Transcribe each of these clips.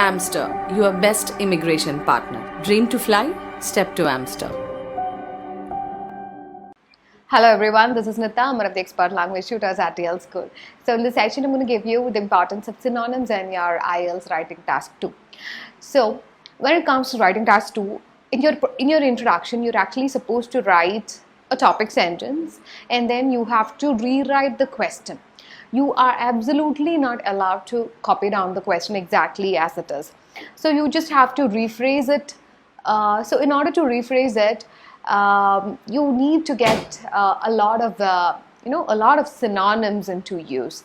Amster, your best immigration partner. Dream to fly? Step to Amster. Hello everyone, this is Nita. I'm one of the expert language tutors at Dlschool. So in this section, I'm going to give you the importance of synonyms in your IELTS writing task 2. So when it comes to writing task 2, in your introduction, you're actually supposed to write a topic sentence and then you have to rewrite the question. You are absolutely not allowed to copy down the question exactly as it is. So you just have to rephrase it. So in order to rephrase it, you need to get a lot of synonyms into use.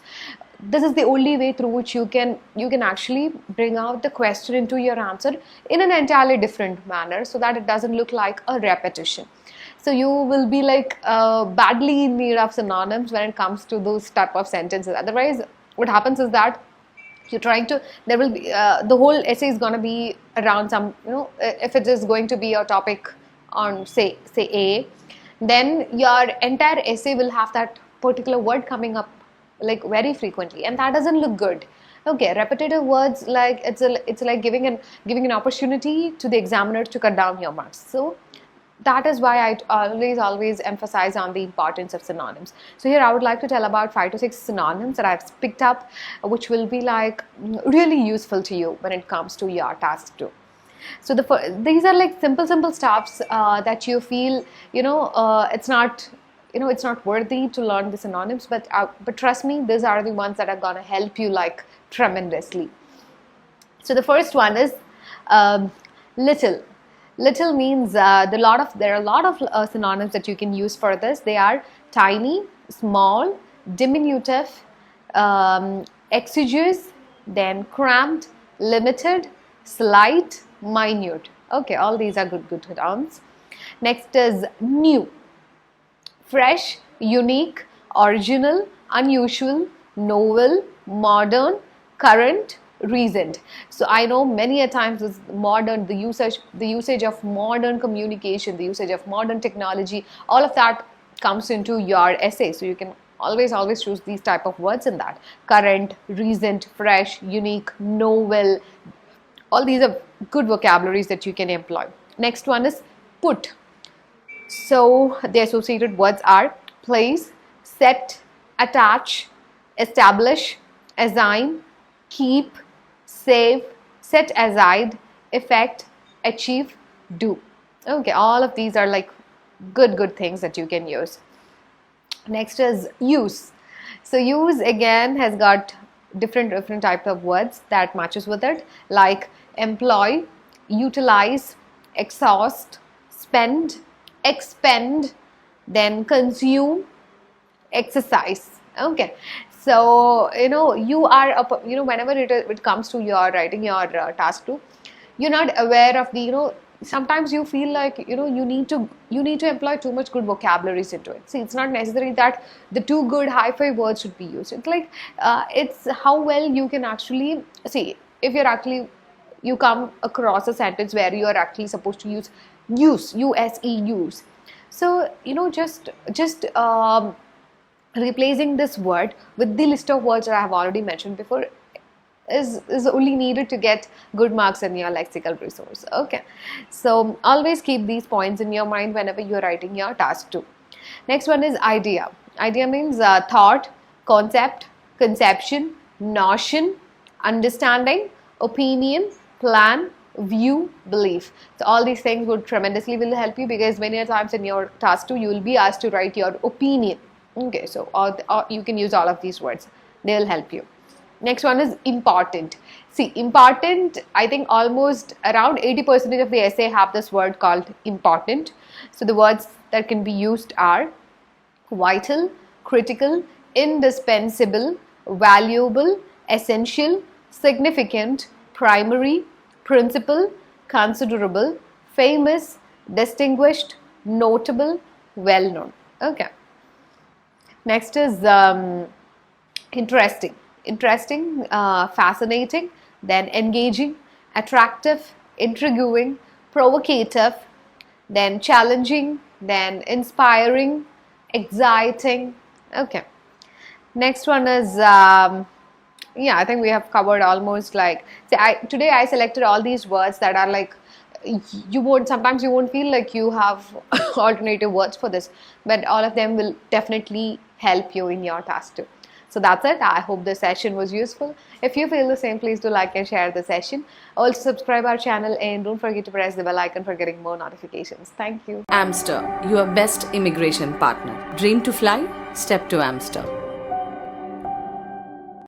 This is the only way through which you can actually bring out the question into your answer in an entirely different manner, so that it doesn't look like a repetition. So you will be like badly in need of synonyms when it comes to those type of sentences. Otherwise, what happens is that you're trying to, there will be the whole essay is going to be around some, if it is going to be a topic on say A, then your entire essay will have that particular word coming up like very frequently, and that doesn't look good. Okay, repetitive words, like it's like giving an opportunity to the examiner to cut down your marks. So that is why I always emphasize on the importance of synonyms. So here I would like to tell about 5 to 6 synonyms that I've picked up, which will be like really useful to you when it comes to your task 2. So these are like simple stuffs that you feel it's not worthy to learn the synonyms, but trust me, these are the ones that are gonna help you like tremendously. So the first one is little. Little means there are a lot of synonyms that you can use for this. They are tiny, small, diminutive, exiguous, then cramped, limited, slight, minute. Okay, all these are good terms. Next is new. Fresh, unique, original, unusual, novel, modern, current, recent. So I know many a times this modern, the usage of modern communication, the usage of modern technology, all of that comes into your essay. So you can always choose these type of words in that. Current, recent, fresh, unique, novel. All these are good vocabularies that you can employ. Next one is put. So the associated words are place, set, attach, establish, assign, keep, save, set aside, effect, achieve, do. Okay, all of these are like good things that you can use. Next is use. So use again has got different types of words that matches with it, like employ, utilize, exhaust, spend, expend, then consume, exercise. Okay, so you are whenever it comes to your writing your task 2, you're not aware of the sometimes you feel like you need to employ too much good vocabularies into it. See, it's not necessary that the two good high-fi words should be used. It's like it's how well you can actually see. If you come across a sentence where you are actually supposed to use use. So just replacing this word with the list of words that I have already mentioned before is only needed to get good marks in your lexical resource. Okay, so always keep these points in your mind whenever you're writing your task 2. Next one is idea. Idea means thought, concept, conception, notion, understanding, opinion, plan, view, belief. So all these things will help you, because many times in your task 2 you will be asked to write your opinion. Okay, so you can use all of these words. They will help you. Next one is important. See, important, I think almost around 80% of the essay have this word called important. So the words that can be used are vital, critical, indispensable, valuable, essential, significant, primary, principal, considerable, famous, distinguished, notable, well known. Okay. Next is interesting. Interesting, fascinating, then engaging, attractive, intriguing, provocative, then challenging, then inspiring, exciting. Okay. Next one is Yeah, I think we have covered almost like, today I selected all these words that are like, sometimes you won't feel like you have alternative words for this, but all of them will definitely help you in your task too. So that's it. I hope this session was useful. If you feel the same, please do like and share the session. Also subscribe our channel and don't forget to press the bell icon for getting more notifications. Thank you. Amster, your best immigration partner. Dream to fly? Step to Amster.